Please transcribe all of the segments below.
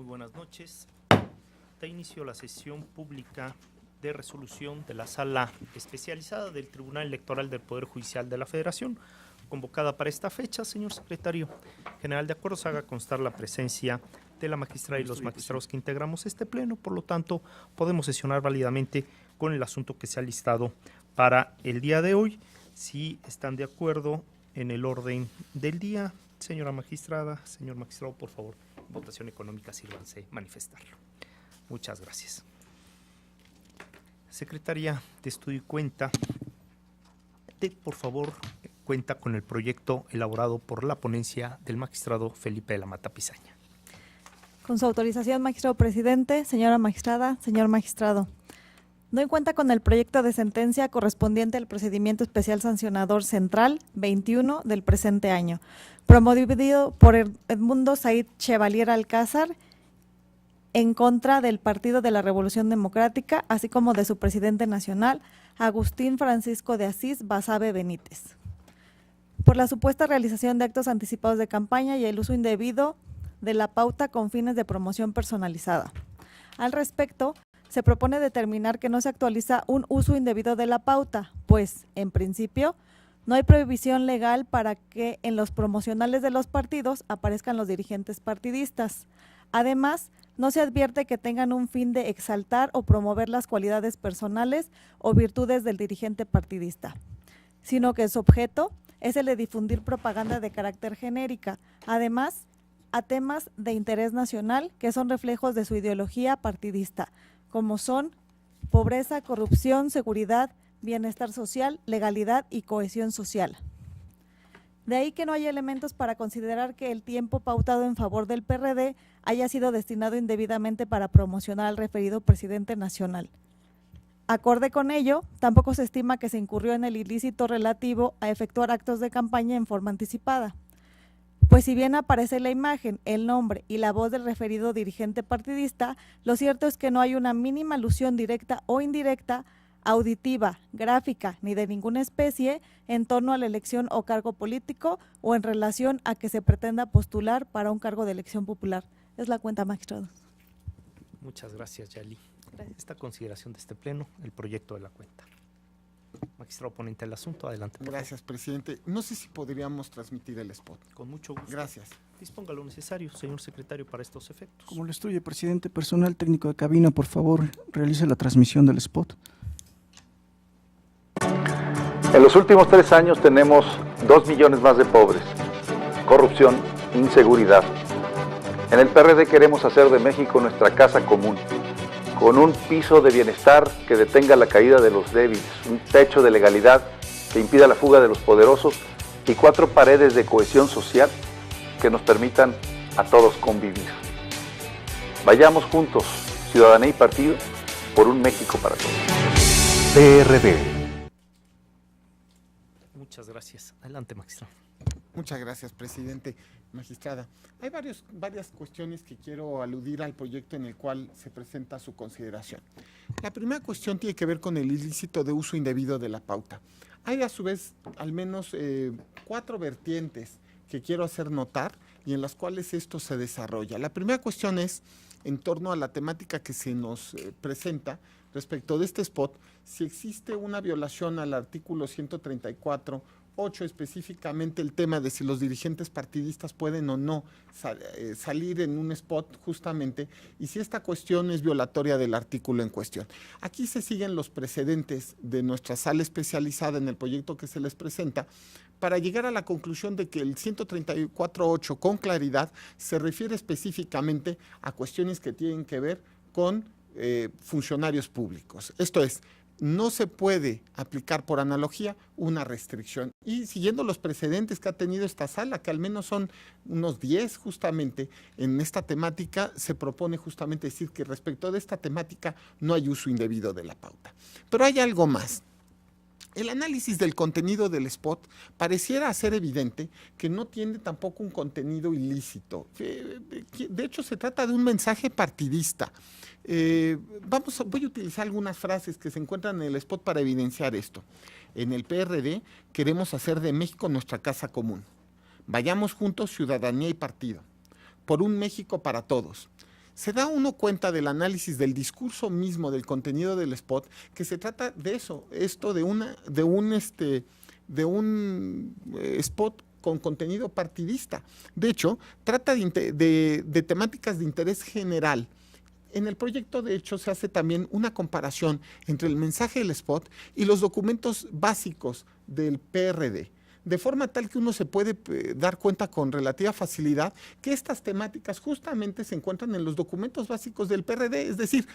Muy buenas noches. Da inicio a la sesión pública de resolución de la Sala Especializada del Tribunal Electoral del Poder Judicial de la Federación, convocada para esta fecha. Señor Secretario General, de acuerdo, se haga constar la presencia de la magistrada y los magistrados que integramos este pleno. Por lo tanto, podemos sesionar válidamente con el asunto que se ha listado para el día de hoy. Si están de acuerdo en el orden del día, señora magistrada, señor magistrado, por favor, votación económica, sírvanse manifestarlo. Muchas gracias. Secretaría de Estudio y Cuenta, por favor, cuenta con el proyecto elaborado por la ponencia del magistrado Felipe de la Mata Pizaña. Con su autorización, magistrado presidente, señora magistrada, señor magistrado. Doy cuenta con el proyecto de sentencia correspondiente al procedimiento especial sancionador central 21 del presente año, promovido por Edmundo Said Chevalier Alcázar en contra del Partido de la Revolución Democrática, así como de su presidente nacional, Agustín Francisco de Asís Basabe Benítez, por la supuesta realización de actos anticipados de campaña y el uso indebido de la pauta con fines de promoción personalizada. Al respecto, se propone determinar que no se actualiza un uso indebido de la pauta, pues, en principio, no hay prohibición legal para que en los promocionales de los partidos aparezcan los dirigentes partidistas. Además, no se advierte que tengan un fin de exaltar o promover las cualidades personales o virtudes del dirigente partidista, sino que su objeto es el de difundir propaganda de carácter genérica, además, a temas de interés nacional que son reflejos de su ideología partidista, como son pobreza, corrupción, seguridad, bienestar social, legalidad y cohesión social. De ahí que no hay elementos para considerar que el tiempo pautado en favor del PRD haya sido destinado indebidamente para promocionar al referido presidente nacional. Acorde con ello, tampoco se estima que se incurrió en el ilícito relativo a efectuar actos de campaña en forma anticipada. Pues si bien aparece la imagen, el nombre y la voz del referido dirigente partidista, lo cierto es que no hay una mínima alusión directa o indirecta, auditiva, gráfica, ni de ninguna especie en torno a la elección o cargo político o en relación a que se pretenda postular para un cargo de elección popular. Es la cuenta, magistrado. Muchas gracias, Yali. Gracias. Esta consideración de este pleno, el proyecto de la cuenta. Magistrado ponente del asunto, adelante. Gracias, presidente. No sé si podríamos transmitir el spot. Con mucho gusto. Gracias. Disponga lo necesario, señor secretario, para estos efectos. Como le instruye, presidente, personal técnico de cabina, por favor, realice la transmisión del spot. En los últimos 3 años tenemos 2 millones más de pobres, corrupción, inseguridad. En el PRD queremos hacer de México nuestra casa común, con un piso de bienestar que detenga la caída de los débiles, un techo de legalidad que impida la fuga de los poderosos y 4 paredes de cohesión social que nos permitan a todos convivir. Vayamos juntos, ciudadanía y partido, por un México para todos. PRD. Muchas gracias. Adelante, magistrado. Muchas gracias, presidente. Magistrada, hay varias cuestiones que quiero aludir al proyecto en el cual se presenta a su consideración. La primera cuestión tiene que ver con el ilícito de uso indebido de la pauta. Hay a su vez al menos 4 vertientes que quiero hacer notar y en las cuales esto se desarrolla. La primera cuestión es en torno a la temática que se nos presenta respecto de este spot, si existe una violación al artículo 134, 8, específicamente el tema de si los dirigentes partidistas pueden o no salir en un spot justamente, y si esta cuestión es violatoria del artículo en cuestión. Aquí se siguen los precedentes de nuestra sala especializada en el proyecto que se les presenta, para llegar a la conclusión de que el 134.8 con claridad se refiere específicamente a cuestiones que tienen que ver con funcionarios públicos. Esto es, no se puede aplicar por analogía una restricción. Y siguiendo los precedentes que ha tenido esta sala, que al menos son unos 10 justamente en esta temática, se propone justamente decir que respecto de esta temática no hay uso indebido de la pauta. Pero hay algo más. El análisis del contenido del spot pareciera hacer evidente que no tiene tampoco un contenido ilícito. De hecho, se trata de un mensaje partidista. Voy a utilizar algunas frases que se encuentran en el spot para evidenciar esto. En el PRD queremos hacer de México nuestra casa común. Vayamos juntos, ciudadanía y partido, por un México para todos. se da uno cuenta del análisis del discurso mismo, del contenido del spot, que se trata de eso, de un spot con contenido partidista. De hecho, trata de temáticas de interés general. En el proyecto, de hecho, se hace también una comparación entre el mensaje del spot y los documentos básicos del PRD, de forma tal que uno se puede dar cuenta con relativa facilidad que estas temáticas justamente se encuentran en los documentos básicos del PRD, es decir,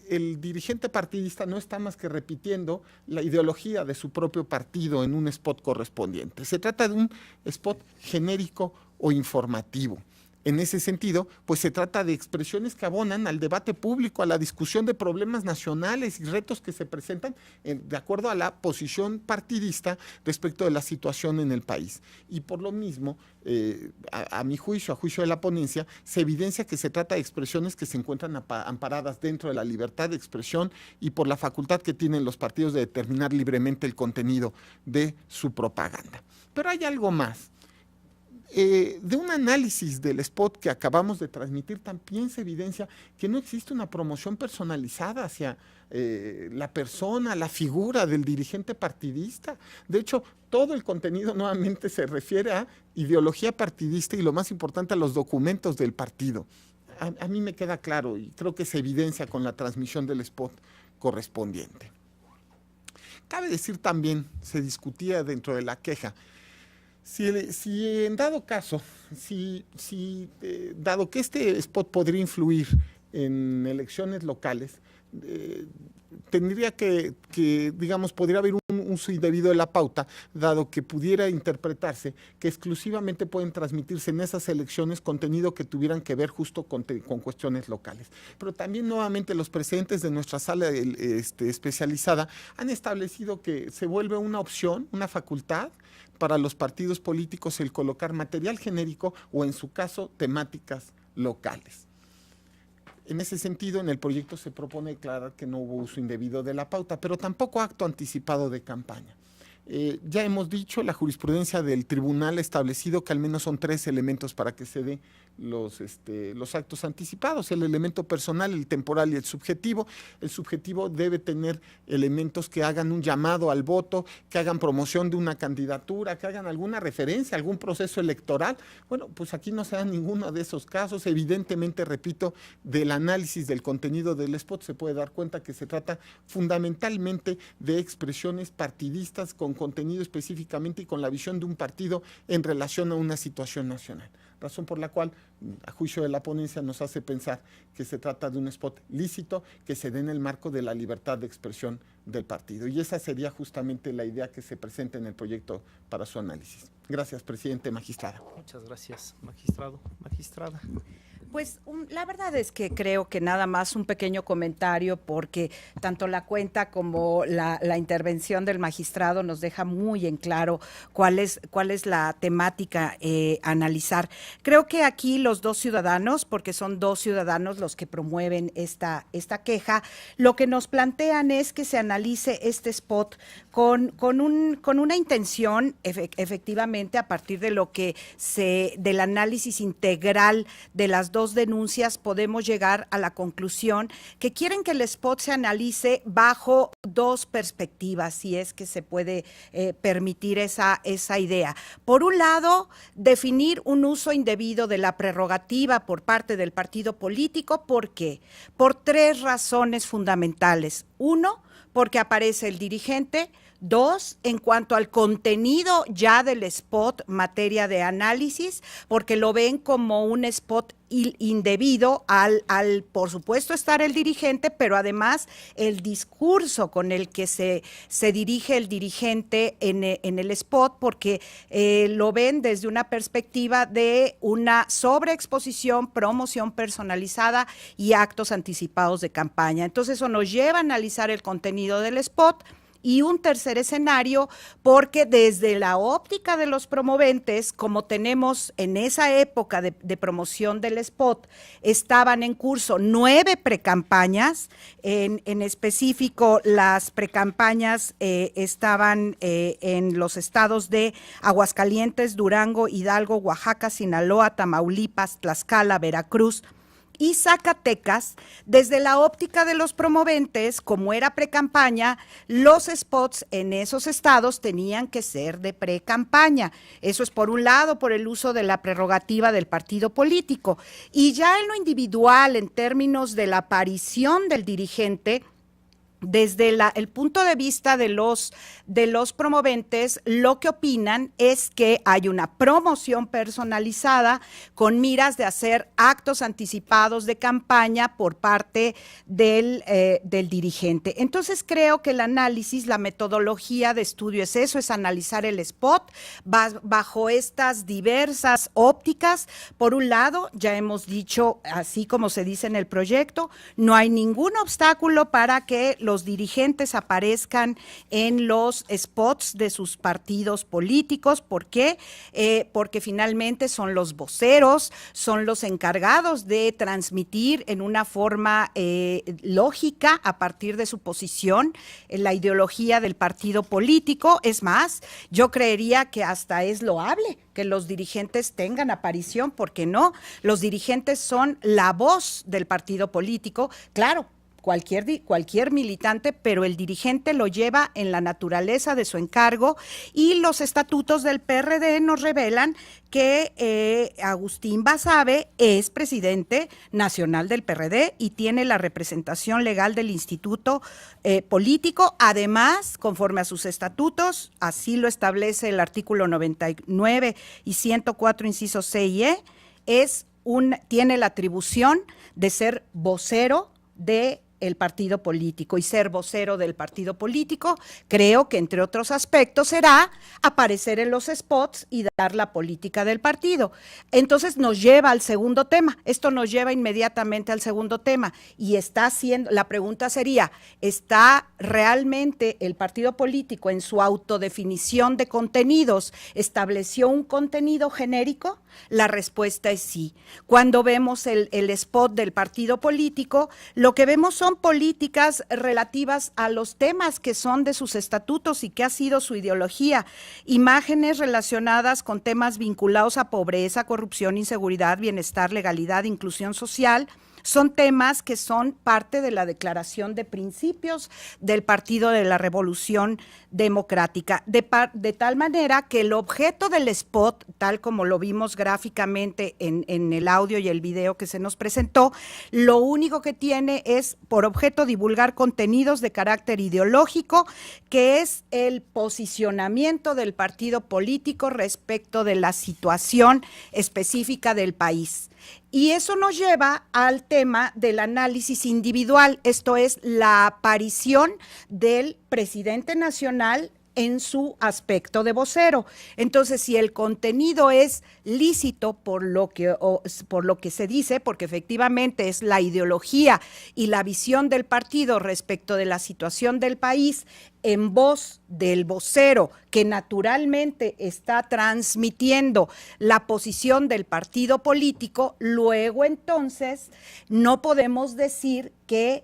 el dirigente partidista no está más que repitiendo la ideología de su propio partido en un spot correspondiente. Se trata de un spot genérico o informativo. En ese sentido, pues se trata de expresiones que abonan al debate público, a la discusión de problemas nacionales y retos que se presentan de acuerdo a la posición partidista respecto de la situación en el país. Y por lo mismo, a mi juicio, a juicio de la ponencia, se evidencia que se trata de expresiones que se encuentran amparadas dentro de la libertad de expresión y por la facultad que tienen los partidos de determinar libremente el contenido de su propaganda. Pero hay algo más. De un análisis del spot que acabamos de transmitir, también se evidencia que no existe una promoción personalizada hacia la persona, la figura del dirigente partidista. De hecho, todo el contenido nuevamente se refiere a ideología partidista y, lo más importante, a los documentos del partido. A mí me queda claro y creo que se evidencia con la transmisión del spot correspondiente. Cabe decir también, se discutía dentro de la queja, si en dado caso, dado que este spot podría influir en elecciones locales, tendría que, digamos, podría haber un uso indebido de la pauta, dado que pudiera interpretarse que exclusivamente pueden transmitirse en esas elecciones contenido que tuvieran que ver justo con cuestiones locales. Pero también nuevamente los precedentes de nuestra sala especializada han establecido que se vuelve una opción, una facultad para los partidos políticos el colocar material genérico o, en su caso, temáticas locales. En ese sentido, en el proyecto se propone declarar que no hubo uso indebido de la pauta, pero tampoco acto anticipado de campaña. Ya hemos dicho, la jurisprudencia del tribunal ha establecido que al menos son 3 elementos para que se dé los actos anticipados: el elemento personal, el temporal y el subjetivo. El subjetivo debe tener elementos que hagan un llamado al voto, que hagan promoción de una candidatura, que hagan alguna referencia a algún proceso electoral. Bueno, pues aquí no se da ninguno de esos casos. Evidentemente, repito, del análisis del contenido del spot se puede dar cuenta que se trata fundamentalmente de expresiones partidistas con contenido específicamente y con la visión de un partido en relación a una situación nacional. Razón por la cual, a juicio de la ponencia, nos hace pensar que se trata de un spot lícito que se dé en el marco de la libertad de expresión del partido. Y esa sería justamente la idea que se presenta en el proyecto para su análisis. Gracias, presidente, magistrada. Muchas gracias, magistrado, magistrada. Pues la verdad es que creo que nada más un pequeño comentario, porque tanto la cuenta como la intervención del magistrado nos deja muy en claro cuál es la temática a analizar. Creo que aquí los dos ciudadanos, porque son dos ciudadanos los que promueven esta queja, lo que nos plantean es que se analice este spot con una intención, efectivamente, a partir de del análisis integral de las dos denuncias, podemos llegar a la conclusión que quieren que el spot se analice bajo 2 perspectivas, si es que se puede permitir esa idea. Por un lado, definir un uso indebido de la prerrogativa por parte del partido político. ¿Por qué? Por 3 razones fundamentales. 1, porque aparece el dirigente. 2, en cuanto al contenido ya del spot, materia de análisis, porque lo ven como un spot indebido al por supuesto, estar el dirigente, pero además el discurso con el que se dirige el dirigente en el spot, porque lo ven desde una perspectiva de una sobreexposición, promoción personalizada y actos anticipados de campaña. Entonces, eso nos lleva a analizar el contenido del spot. Y un tercer escenario, porque desde la óptica de los promoventes, como tenemos en esa época de promoción del spot, estaban en curso 9 precampañas, en específico las precampañas estaban en los estados de Aguascalientes, Durango, Hidalgo, Oaxaca, Sinaloa, Tamaulipas, Tlaxcala, Veracruz, y Zacatecas, desde la óptica de los promoventes, como era precampaña, los spots en esos estados tenían que ser de precampaña. Eso es por un lado, por el uso de la prerrogativa del partido político. Y ya en lo individual, en términos de la aparición del dirigente, desde el punto de vista de los promoventes, lo que opinan es que hay una promoción personalizada con miras de hacer actos anticipados de campaña por parte del dirigente. Entonces creo que el análisis, la metodología de estudio es eso, es analizar el spot bajo estas diversas ópticas. Por un lado, ya hemos dicho, así como se dice en el proyecto, no hay ningún obstáculo para que los dirigentes aparezcan en los spots de sus partidos políticos. ¿Por qué? Porque finalmente son los voceros, son los encargados de transmitir en una forma lógica a partir de su posición la ideología del partido político. Es más, yo creería que hasta es loable que los dirigentes tengan aparición, porque no, los dirigentes son la voz del partido político, claro, cualquier militante, pero el dirigente lo lleva en la naturaleza de su encargo, y los estatutos del PRD nos revelan que Agustín Basabe es presidente nacional del PRD y tiene la representación legal del instituto político. Además, conforme a sus estatutos, así lo establece el artículo 99 y 104, incisos C y E, tiene la atribución de ser vocero de el partido político, y ser vocero del partido político, creo que entre otros aspectos será aparecer en los spots y dar la política del partido. Entonces nos lleva al segundo tema, esto nos lleva inmediatamente al segundo tema, y la pregunta sería, ¿está realmente el partido político en su autodefinición de contenidos, estableció un contenido genérico? La respuesta es sí. Cuando vemos el spot del partido político, lo que vemos son políticas relativas a los temas que son de sus estatutos y que ha sido su ideología, imágenes relacionadas con temas vinculados a pobreza, corrupción, inseguridad, bienestar, legalidad, inclusión social. Son temas que son parte de la declaración de principios del Partido de la Revolución Democrática, de tal manera que el objeto del spot, tal como lo vimos gráficamente en el audio y el video que se nos presentó, lo único que tiene es por objeto divulgar contenidos de carácter ideológico, que es el posicionamiento del partido político respecto de la situación específica del país. Y eso nos lleva al tema del análisis individual, esto es la aparición del presidente nacional en su aspecto de vocero. Entonces, si el contenido es lícito por lo que se dice, porque efectivamente es la ideología y la visión del partido respecto de la situación del país en voz del vocero, que naturalmente está transmitiendo la posición del partido político, luego entonces no podemos decir que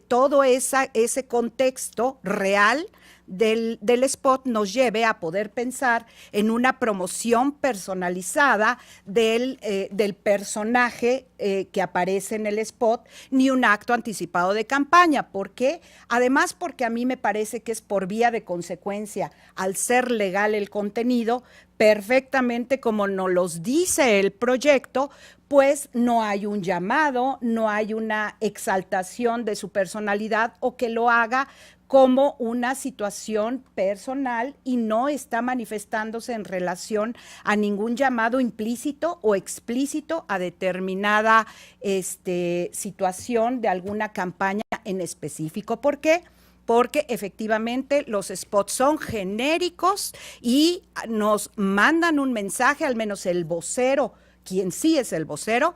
todo ese contexto real del spot nos lleve a poder pensar en una promoción personalizada del personaje que aparece en el spot, ni un acto anticipado de campaña. ¿Por qué? Además, porque a mí me parece que es por vía de consecuencia, al ser legal el contenido, perfectamente como nos los dice el proyecto, pues no hay un llamado, no hay una exaltación de su personalidad o que lo haga como una situación personal y no está manifestándose en relación a ningún llamado implícito o explícito a determinada situación de alguna campaña en específico. ¿Por qué? Porque efectivamente los spots son genéricos y nos mandan un mensaje, al menos el vocero, quien sí es el vocero,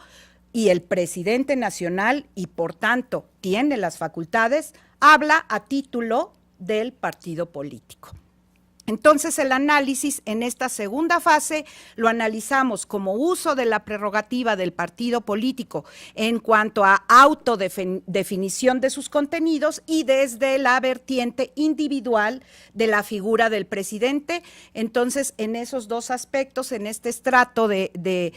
y el presidente nacional, y por tanto tiene las facultades, habla a título del partido político. Entonces, el análisis en esta segunda fase lo analizamos como uso de la prerrogativa del partido político en cuanto a autodefinición de sus contenidos y desde la vertiente individual de la figura del presidente. Entonces, en esos dos aspectos, en este estrato de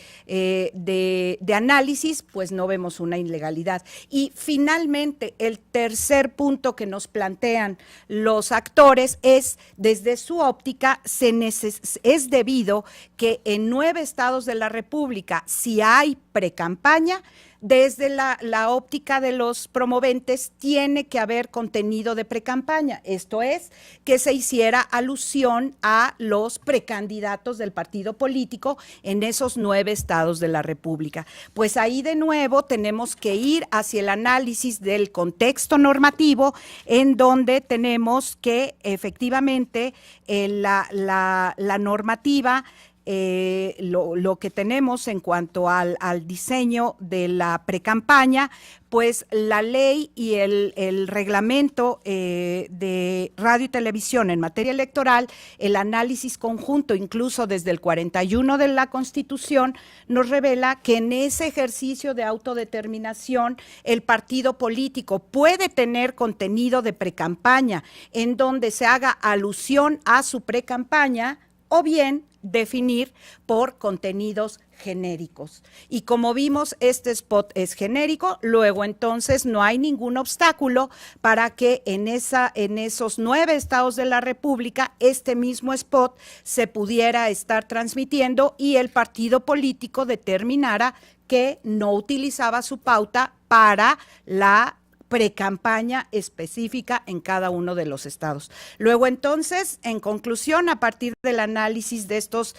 análisis, pues no vemos una ilegalidad. Y finalmente, el tercer punto que nos plantean los actores es, desde su óptica, es debido que en 9 estados de la República, si hay precampaña, desde la óptica de los promoventes tiene que haber contenido de precampaña, esto es, que se hiciera alusión a los precandidatos del partido político en esos 9 estados de la República. Pues ahí de nuevo tenemos que ir hacia el análisis del contexto normativo, en donde tenemos que efectivamente la normativa, lo que tenemos en cuanto al diseño de la precampaña, pues la ley y el reglamento de radio y televisión en materia electoral, el análisis conjunto, incluso desde el 41 de la Constitución, nos revela que en ese ejercicio de autodeterminación el partido político puede tener contenido de precampaña en donde se haga alusión a su precampaña, o bien definir por contenidos genéricos. Y como vimos, este spot es genérico, luego entonces no hay ningún obstáculo para que en esos 9 estados de la República este mismo spot se pudiera estar transmitiendo y el partido político determinara que no utilizaba su pauta para la precampaña específica en cada uno de los estados. Luego entonces, en conclusión, a partir del análisis de estos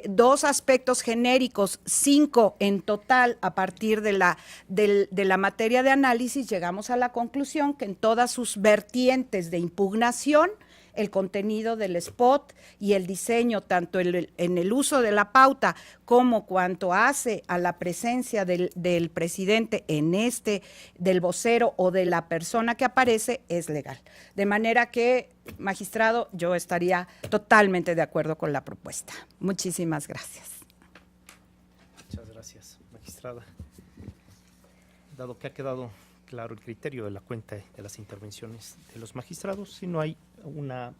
2 aspectos genéricos, 5 en total a partir de la materia de análisis, llegamos a la conclusión que en todas sus vertientes de impugnación, el contenido del spot y el diseño, tanto en el uso de la pauta como cuanto hace a la presencia del presidente del vocero o de la persona que aparece, es legal. De manera que, magistrado, yo estaría totalmente de acuerdo con la propuesta. Muchísimas gracias. Muchas gracias, magistrada. Dado que ha quedado claro el criterio de la cuenta de las intervenciones de los magistrados, si no hay una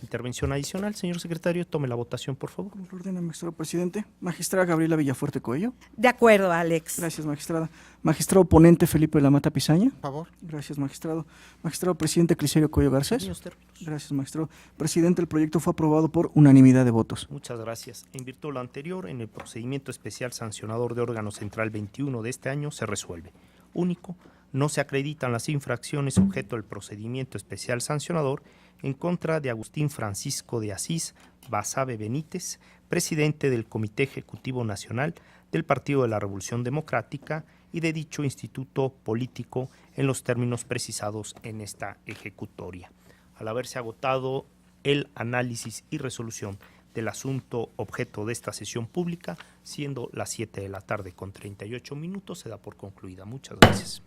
intervención adicional, señor secretario, tome la votación, por favor. Lo ordena, magistrado presidente. Magistrada Gabriela Villafuerte Coello. De acuerdo, Alex. Gracias, magistrada. Magistrado ponente Felipe de la Mata Pizaña. Por favor. Gracias, magistrado. Magistrado presidente Clicerio Coello Garcés. Niños términos. Gracias, magistrado. Presidente, el proyecto fue aprobado por unanimidad de votos. Muchas gracias. En virtud de lo anterior, en el procedimiento especial sancionador de órgano central 21 de este año se resuelve. Único, no se acreditan las infracciones objeto del procedimiento especial sancionador en contra de Agustín Francisco de Asís Basabe Benítez, presidente del Comité Ejecutivo Nacional del Partido de la Revolución Democrática y de dicho instituto político en los términos precisados en esta ejecutoria. Al haberse agotado el análisis y resolución del asunto objeto de esta sesión pública, siendo las 7 de la tarde con 38 minutos, se da por concluida. Muchas gracias.